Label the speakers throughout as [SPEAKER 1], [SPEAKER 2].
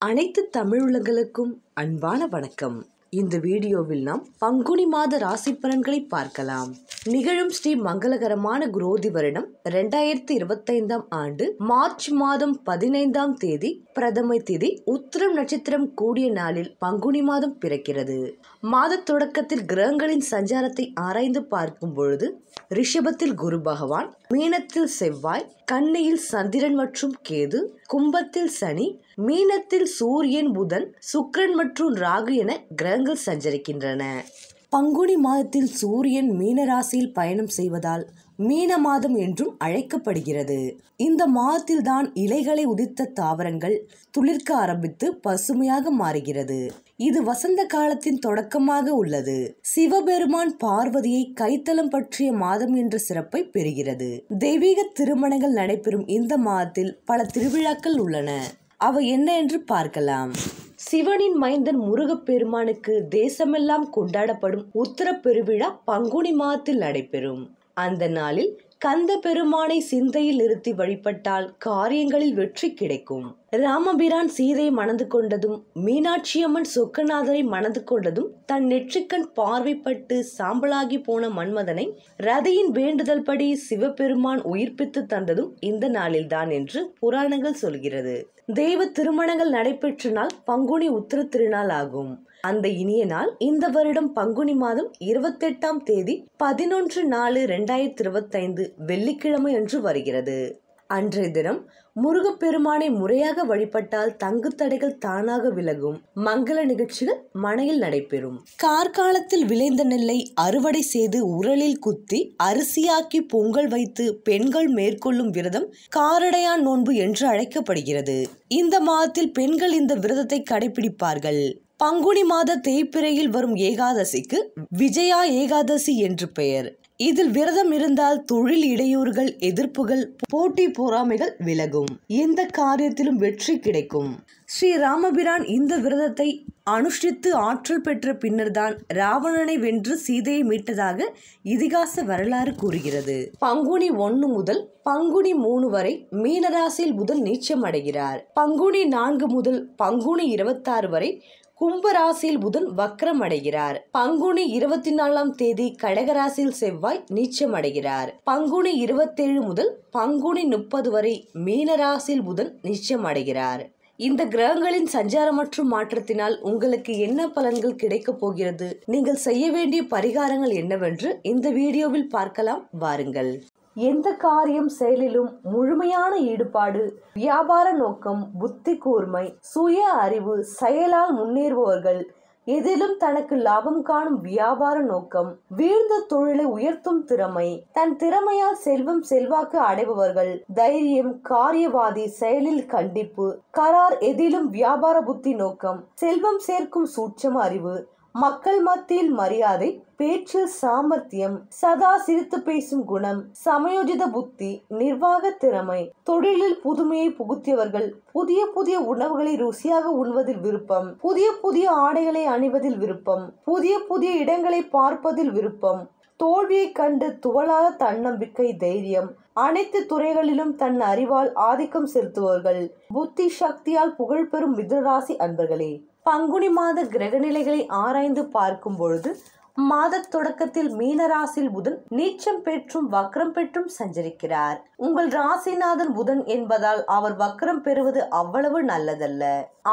[SPEAKER 1] அனைத்து தமிழுலகளுக்கும் அன்பான வணக்கம். இந்த வீடியோவில் நாம் பங்குனி மாத ராசி பலன்களை பார்க்கலாம். நிகழும் ஸ்ரீ மங்களகரமான குரோதி வருடம் 2025 ஆண்டு மார்ச் மாதம் 15ஆம் தேதி பிரதமை திதி உத்திரம் நட்சத்திரம் கூடிய நாளில் பங்குனி மாதம் பிறக்கிறது. மாத தொடக்கத்தில் கிரகங்களின் சஞ்சாரத்தை ஆராய்ந்து பார்க்கும் பொழுது ரிஷபத்தில் குரு பகவான், மீனத்தில் செவ்வாய், கன்னியில் சந்திரன் மற்றும் கேது, கும்பத்தில் சனி, மீனத்தில் சூரியன், புதன், சுக்கிரன் மற்றும் ராகு என கிரகங்கள் சஞ்சரிக்கின்றன. பங்குனி மாதத்தில் சூரியன் மீன ராசியில் பயணம் செய்வதால் மீன மாதம் என்றும் அழைக்கப்படுகிறது. இந்த மாதத்தில் தான் இலைகளை உதிர்த்த தாவரங்கள் துளிர்க்க ஆரம்பித்து பசுமையாக மாறுகிறது. இது வசந்த காலத்தின் தொடக்கமாக உள்ளது. சிவபெருமான் பார்வதியை கைத்தலம் பற்றிய மாதம் என்ற சிறப்பை பெறுகிறது. தெய்வீக திருமணங்கள் நடைபெறும் இந்த மாதத்தில் பல திருவிழாக்கள் உள்ளன. அவை என்ன என்று பார்க்கலாம். சிவனின் மைந்தன் முருகப்பெருமானுக்கு தேசமெல்லாம் கொண்டாடப்படும் உத்தர பெருவிழா பங்குனி மாதத்தில் நடைபெறும். அந்த நாளில் கந்த பெருமானை சிந்தையில் நிறுத்தி வழிபட்டால் காரியங்களில் வெற்றி கிடைக்கும். ராமபிரான் சீதையை மணந்து கொண்டதும், மீனாட்சியம்மன் சொக்கநாதரை மணந்து கொண்டதும், தன் நெற்றிக்கண் பார்வைப்பட்டு சாம்பலாகி போன மன்மதனை ரதியின் வேண்டுதல் படி சிவபெருமான் உயிர்ப்பித்து தந்ததும் இந்த நாளில்தான் என்று புராணங்கள் சொல்கிறது. தெய்வ திருமணங்கள் நடைபெற்ற நாள் பங்குனி உத்திர திருநாள் ஆகும். அந்த இனிய நாள் இந்த வருடம் பங்குனி மாதம் 28ஆம் தேதி 11/4/2025 வெள்ளிக்கிழமை அன்று வருகிறது. அன்றைய தினம் முருகப்பெருமானை முறையாக வழிபட்டால் தங்கு தடைகள் தானாக விலகும். மங்கள நிகழ்ச்சிகள் மனையில் நடைபெறும். கார்காலத்தில் விளைந்த நெல்லை அறுவடை செய்து உரலில் குத்தி அரிசியாக்கி பொங்கல் வைத்து பெண்கள் மேற்கொள்ளும் விரதம் காரடையான் நோன்பு என்று அழைக்கப்படுகிறது. இந்த மாதத்தில் பெண்கள் இந்த விரதத்தை கடைபிடிப்பார்கள். பங்குனி மாத தேய்பிறையில் வரும் ஏகாதசிக்கு விஜயா ஏகாதசி என்று பெயர். இதில் விரதம் இருந்தால் தொழில் இடையூறுகள், எதிர்ப்புகள், போட்டி பொறாமைகள் விலகும். எந்த காரியத்திலும் வெற்றி கிடைக்கும். ஸ்ரீ ராமபிரான் இந்த விரதத்தை அனுஷ்டித்து ஆற்றல் பெற்ற பின்னர்தான் ராவணனை வென்று சீதையை மீட்டதாக இதிகாச வரலாறு கூறுகிறது. பங்குனி 1 முதல் பங்குனி 3 வரை மீனராசியில் புதன் நீச்சம் அடைகிறார். பங்குனி 4 முதல் பங்குனி 26 வரை கும்பராசியில் புதன் வக்ரம் அடைகிறார். பங்குனி 24ஆம் தேதி கடகராசியில் செவ்வாய் நீச்சம் அடைகிறார். பங்குனி 27 முதல் பங்குனி 30 வரை மீனராசியில் புதன் நீச்சம் அடைகிறார். இந்த கிரகங்களின் சஞ்சாரம் மற்றும் மாற்றத்தினால் உங்களுக்கு என்ன பலன்கள் கிடைக்கப் போகிறது, நீங்கள் செய்ய வேண்டிய பரிகாரங்கள் என்னவென்று இந்த வீடியோவில் பார்க்கலாம். வாருங்கள். எந்த காரியம் செயலிலும் முழுமையான ஈடுபாடு, வியாபார நோக்கம், புத்தி கூர்மை, சுய அறிவு, செயலால் முன்னேறுபவர்கள், எதிலும் தனக்கு லாபம் காணும் வியாபார நோக்கம், வீழ்ந்த தொழிலை உயர்த்தும் திறமை, தன் திறமையால் செல்வம் செல்வாக்கு அடைபவர்கள், தைரியம், காரியவாதி, செயலில் கண்டிப்பு, கரார், எதிலும் வியாபார புத்தி நோக்கம், செல்வம் சேர்க்கும் சூட்சம அறிவு, மக்கள் மத்தியில் மரியாதை, பேச்சில் சாமர்த்தியம், சதா சிரித்து பேசும் குணம், சமயோஜித புத்தி, நிர்வாக திறமை, தொழிலில் புதுமையை புகுத்தியவர்கள், புதிய புதிய உணவுகளை ருசியாக உண்வதில் விருப்பம், புதிய புதிய ஆடைகளை அணிவதில் விருப்பம், புதிய புதிய இடங்களை பார்ப்பதில் விருப்பம், தோல்வியை கண்டு துவளாத தன்னம்பிக்கை, தைரியம், அனைத்து துறைகளிலும் தன் அறிவால் ஆதிக்கம் செலுத்துபவர்கள், புத்தி சக்தியால் புகழ்பெறும் மிதுனராசி அன்பர்களே. பங்குனி மாத கிரக நிலைகளை ஆராய்ந்து பார்க்கும் பொழுது மாத தொடக்கத்தில் மீனராசியில் புதன் நீச்சம் பெற்றும் வக்ரம் பெற்றும் சஞ்சரிக்கிறார். உங்கள் ராசிநாதன் புதன் என்பதால் அவர் வக்ரம் பெறுவது அவ்வளவு நல்லதல்ல.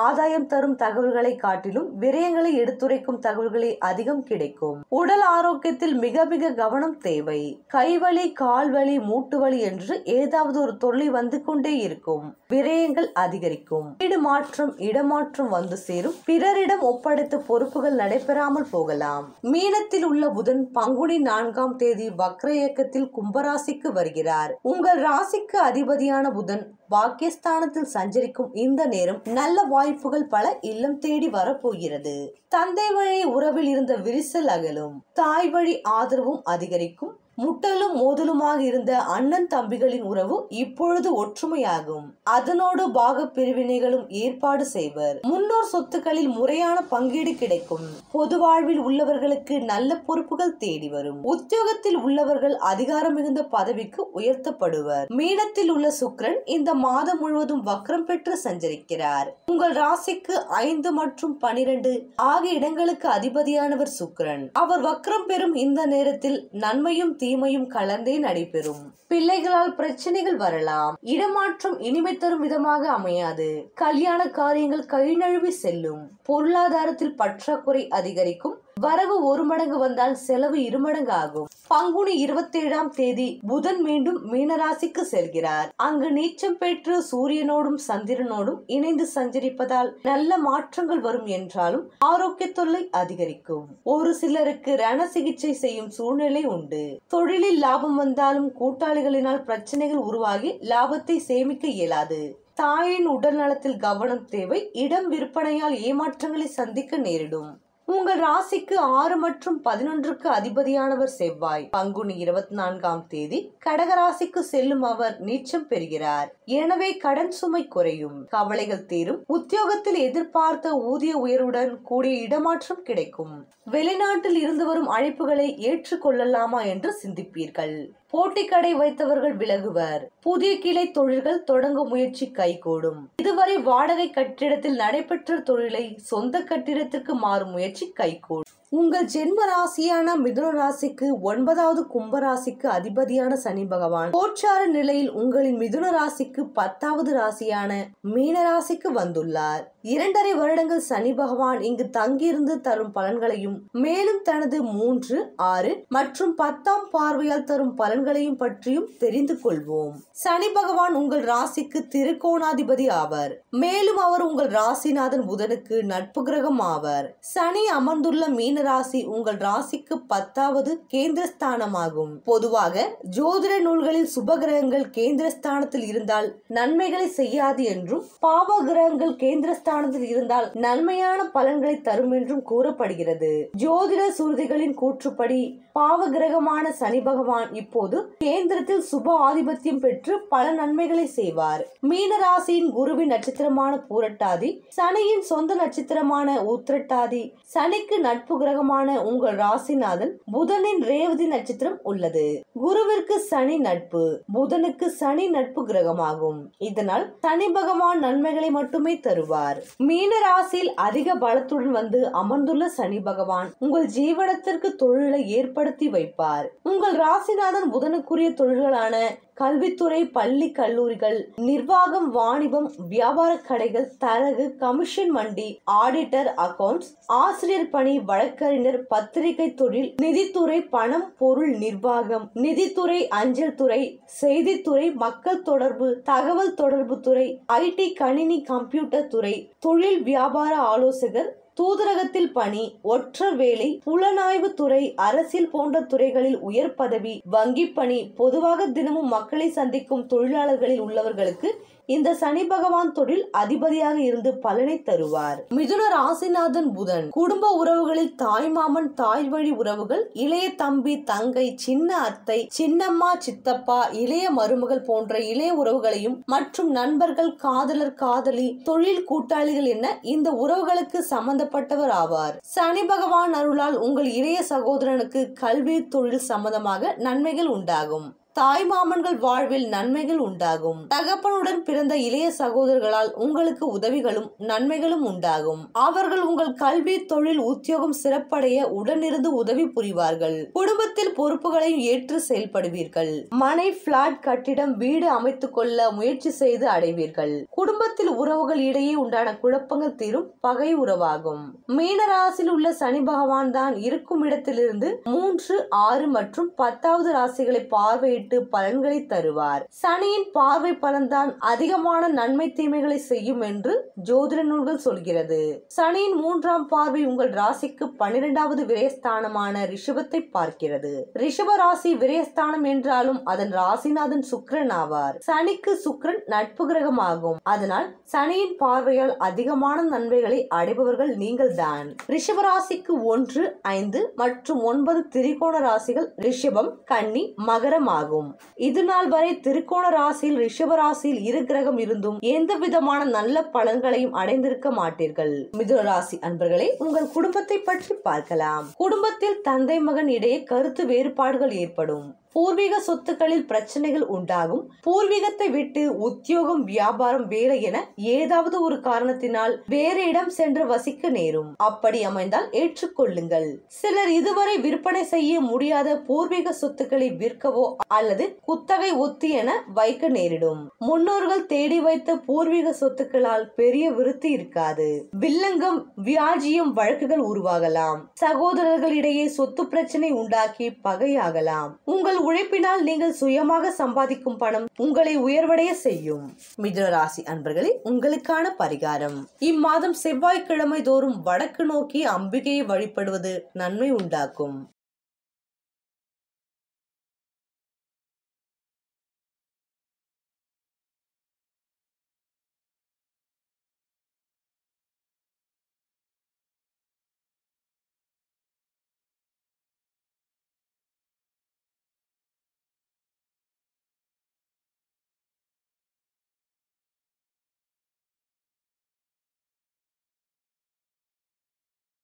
[SPEAKER 1] ஆதாயம் தரும் தகவல்களை காட்டிலும் விரயங்களை எடுத்துரைக்கும் தகவல்களே அதிகம் கிடைக்கும். உடல் ஆரோக்கியத்தில் மிக மிக கவனம் தேவை. கைவலி, கால்வலி, மூட்டு வலி என்று ஏதாவது ஒரு தொல்லை வந்து கொண்டே இருக்கும். விரயங்கள் அதிகரிக்கும். வீடு மாற்றம், இடமாற்றம் வந்து சேரும். பிறரிடம் ஒப்படைத்த பொறுப்புகள் நடைபெறாமல் போகலாம். மீனத்தில் உள்ள புதன் பங்குனி 4ஆம் தேதி வக்ர இயக்கத்தில் கும்பராசிக்கு வருகிறார். உங்கள் ராசிக்கு அதிபதியான புதன் பாக்கியஸ்தானத்தில் சஞ்சரிக்கும் இந்த நேரம் நல்ல வாய்ப்புகள் பல இல்லம் தேடி வரப்போகிறது. தந்தை வழி உறவில் இருந்த விரிசல் அகலும். தாய் வழி ஆதரவும் அதிகரிக்கும். முட்டலும் மோதலுமாக இருந்த அண்ணன் தம்பிகளின் உறவு இப்பொழுது ஒற்றுமையாகும். அதனோடு பாக பிரிவினைகளும் ஏற்பாடு செய்வர். முன்னோர் சொத்துக்களில் முறையான பங்கீடு கிடைக்கும். பொது வாழ்வில் உள்ளவர்களுக்கு நல்ல பொறுப்புகள் தேடி வரும். உத்தியோகத்தில் உள்ளவர்கள் அதிகாரம் மிகுந்த பதவிக்கு உயர்த்தப்படுவர். மீனத்தில் உள்ள சுக்கிரன் இந்த மாதம் முழுவதும் வக்ரம் பெற்று சஞ்சரிக்கிறார். உங்கள் ராசிக்கு 5 மற்றும் 12 ஆகிய இடங்களுக்கு அதிபதியானவர் சுக்கிரன். அவர் வக்ரம் பெறும் இந்த நேரத்தில் நன்மையும் தீமையும் கலந்தே நடைபெறும். பிள்ளைகளால் பிரச்சனைகள் வரலாம். இடமாற்றம் இனிமை தரும் விதமாக அமையாது. கல்யாண காரியங்கள் கை நழுவி செல்லும். பொருளாதாரத்தில் பற்றாக்குறை அதிகரிக்கும். வரவு 1 மடங்கு வந்தால் செலவு 2 மடங்கு ஆகும். பங்குனி 27ஆம் தேதி புதன் மீண்டும் மீனராசிக்கு செல்கிறார். அங்கு நீச்சம் பெற்று சூரியனோடும் சந்திரனோடும் இணைந்து சஞ்சரிப்பதால் நல்ல மாற்றங்கள் வரும் என்றாலும் ஆரோக்கிய தொல்லை அதிகரிக்கும். ஒரு சிலருக்கு ரண சிகிச்சை செய்யும் சூழ்நிலை உண்டு. தொழிலில் லாபம் வந்தாலும் கூட்டாளிகளினால் பிரச்சனைகள் உருவாகி லாபத்தை சேமிக்க இயலாது. தாயின் உடல் நலத்தில் கவனம் தேவை. இடம் விற்பனையால் ஏமாற்றங்களை சந்திக்க நேரிடும். உங்கள் ராசிக்கு 6 மற்றும் 11க்கு அதிபதியானவர் செவ்வாய். பங்குனி 24ஆம் தேதி கடகராசிக்கு செல்லும் அவர் நீச்சம் பெறுகிறார். எனவே கடன் சுமை குறையும். கவலைகள் தீரும். உத்தியோகத்தில் எதிர்பார்த்த ஊதிய உயர்வுடன் கூடிய இடமாற்றம் கிடைக்கும். வெளிநாட்டில் இருந்து வரும் அழைப்புகளை ஏற்றுக்கொள்ளலாமா என்று சிந்திப்பீர்கள். போட்டி கடை வைத்தவர்கள் விலகுவர். புதிய கிளை தொழில்கள் தொடங்க முயற்சி கைகூடும். இதுவரை வாடகை கட்டிடத்தில் நடைபெற்ற தொழிலை சொந்த கட்டிடத்திற்கு மாறும் முயற்சி கைகூடும். உங்கள் ஜென்ம ராசியான மிதுன ராசிக்கு 9வது கும்பராசிக்கு அதிபதியான சனி பகவான் கோச்சார நிலையில் உங்களின் மிதுன ராசிக்கு 10வது ராசியான மீன ராசிக்கு வந்துள்ளார். 2.5 வருடங்கள் சனி பகவான் இங்கு தங்கியிருந்து தரும் பலன்களையும் மேலும் தனது 3, 6 மற்றும் 10ஆம் பார்வையால் தரும் பலன்களையும் பற்றியும் தெரிந்து கொள்வோம். சனி பகவான் உங்கள் ராசிக்கு திருக்கோணாதிபதி ஆவர். மேலும் அவர் உங்கள் ராசிநாதன் புதனுக்கு நட்பு கிரகம் ஆவர். சனி அமர்ந்துள்ள மீன ராசி உங்கள் ராசிக்கு 10வது கேந்திரஸ்தானமாகும். பொதுவாக ஜோதிட நூல்களில் சுப கிரகங்கள் கேந்திரஸ்தானத்தில் இருந்தால் நன்மைகளை செய்யாது என்றும் பாவ கிரகங்கள் கேந்திரஸ்தானத்தில் இருந்தால் நன்மையான பலன்களை தரும் என்றும் கூறப்படுகிறது. ஜோதிட சுருதிகளின் கூற்றுப்படி பாவ கிரகமான சனி பகவான் இப்போது கேந்திரத்தில் சுப ஆதிபத்தியம் பெற்று பல நன்மைகளை செய்வார். மீன ராசியின் குருவின் நட்சத்திரமான பூரட்டாதி, சனியின் சொந்த நட்சத்திரமான உத்திரட்டாதி, சனிக்கு நட்பு கிரகமான உங்கள் ராசிநாதன் புதனின் ரேவதி நட்சத்திரம் உள்ளது. குருவிற்கு சனி நட்பு, புதனுக்கு சனி நட்பு கிரகமாகும். இதனால் சனி பகவான் நன்மைகளை மட்டுமே தருவார். மீன ராசியில் அதிக பலத்துடன் வந்து அமர்ந்துள்ள சனி பகவான் உங்கள் ஜீவனத்திற்கு தொழிலை ஏற்படுத்தி வைப்பார். உங்கள் ராசிநாதன் புதனுக்குரிய தொழில்களான கல்வித்துறை, பள்ளி கல்லூரிகள், நிர்வாகம், வாணிபம், வியாபார கடைகள், தரகு, கமிஷன் மண்டி, ஆடிட்டர், அக்கவுண்ட்ஸ், ஆசிரியர் பணி, வழக்கறிஞர், பத்திரிகை தொழில், நிதித்துறை, பணம் பொருள் நிர்வாகம், நிதித்துறை, அஞ்சல் துறை, செய்தித்துறை, மக்கள் தொடர்பு, தகவல் தொடர்பு துறை, ஐடி கணினி கம்ப்யூட்டர் துறை, தொழில் வியாபார ஆலோசகர், தூதரகத்தில் பணி, ஒற்ற வேலை, புலனாய்வு துறை, அரசியல் போன்ற துறைகளில் உயர் பதவி, வங்கி பணி, பொதுவாக தினமும் மக்களை சந்திக்கும் தொழிலாளர்களில் உள்ளவர்களுக்கு இந்த சனி பகவான் தொழில் அதிபதியாக இருந்து பலனை தருவார். மிதுன ராசிநாதன் புதன் குடும்ப உறவுகளில் தாய் மாமன், தாய் வழி உறவுகள், இளைய தம்பி, தங்கை, சின்ன அத்தை, சின்னம்மா, சித்தப்பா, இளைய மருமகள் போன்ற இளைய உறவுகளையும் மற்றும் நண்பர்கள், காதலர், காதலி, தொழில் கூட்டாளிகள் என இந்த உறவுகளுக்கு சம்பந்தப்பட்டவர் ஆவார். சனி பகவான் அருளால் உங்கள் இளைய சகோதரனுக்கு கல்வி, தொழில் சம்பந்தமாக நன்மைகள் உண்டாகும். தாய் மாமன்கள் வாழ்வில் நன்மைகள் உண்டாகும். தகப்பனுடன் பிறந்த இளைய சகோதரர்களால் உங்களுக்கு உதவிகளும் நன்மைகளும் உண்டாகும். அவர்கள் உங்கள் கல்வி, தொழில், உத்தியோகம் சிறப்படைய உடனிருந்து உதவி புரிவார்கள். குடும்பத்தில் பொறுப்புகளையும் ஏற்று செயல்படுவீர்கள். மனை, பிளாட், கட்டிடம், வீடு அமைத்துக் கொள்ள முயற்சி செய்து அடைவீர்கள். குடும்பத்தில் உறவுகள் இடையே உண்டான குழப்பங்கள் தீரும். பகை உறவாகும். மீனராசியில் உள்ள சனி பகவான் தான் இருக்கும் இடத்திலிருந்து 3, 6 மற்றும் 10வது ராசிகளை பார்வையிட்டு பார்வையிட்டு பலன்களை தருவார். சனியின் பார்வை பலன்தான் அதிகமான நன்மை தீமைகளை செய்யும் என்று ஜோதிட நூல்கள் சொல்கிறது. சனியின் 3ஆம் பார்வை உங்கள் ராசிக்கு 12வது விரயஸ்தானமான ரிஷபத்தை பார்க்கிறது. ரிஷப ராசி விரயஸ்தானம் என்றாலும் அதன் ராசிநாதன் சுக்கிரன் ஆவார். சனிக்கு சுக்கிரன் நட்பு கிரகமாகும். அதனால் சனியின் பார்வையால் அதிகமான நன்மைகளை அடைபவர்கள் நீங்கள் தான். ரிஷப ராசிக்கு 1, 5 மற்றும் 9 திரிகோண ராசிகள் ரிஷபம், கன்னி, மகரம் ஆகும். இது நாள் வரை திரிகோண ராசியில் ரிஷப ராசியில் இரு கிரகம் இருந்தும் எந்த விதமான நல்ல பலன்களையும் அடைந்திருக்க மாட்டீர்கள். மிதுன ராசி அன்பர்களே, உங்கள் குடும்பத்தை பற்றி பார்க்கலாம். குடும்பத்தில் தந்தை மகன் இடையே கருத்து வேறுபாடுகள் ஏற்படும். பூர்வீக சொத்துக்களில் பிரச்சனைகள் உண்டாகும். பூர்வீகத்தை விட்டு உத்தியோகம், வியாபாரம், வேலை என ஏதாவது ஒரு காரணத்தினால் வேறு இடம் சென்று வசிக்க நேரும். அப்படி அமைந்தால் ஏற்றுக்கொள்ளுங்கள். சிலர் இதுவரை விற்பனை செய்ய முடியாத பூர்வீக சொத்துக்களை விற்கவோ அல்லது குத்தகை ஒத்தி என வைக்க நேரிடும். முன்னோர்கள் தேடி வைத்த பூர்வீக சொத்துக்களால் பெரிய விருத்தி இருக்காது. வில்லங்கம், வியாஜியம் வழக்குகள் உருவாகலாம். சகோதரர்களிடையே சொத்து பிரச்சனை உண்டாக்கி பகையாகலாம். உங்கள் உழைப்பினால் நீங்கள் சுயமாக சம்பாதிக்கும் பணம் உங்களை உயர்வடைய செய்யும். மிதுன ராசி அன்பர்களே, உங்களுக்கான பரிகாரம். இம்மாதம் செவ்வாய்க்கிழமை தோறும் வடக்கு நோக்கி அம்பிகையை வழிபடுவது நன்மை உண்டாக்கும்.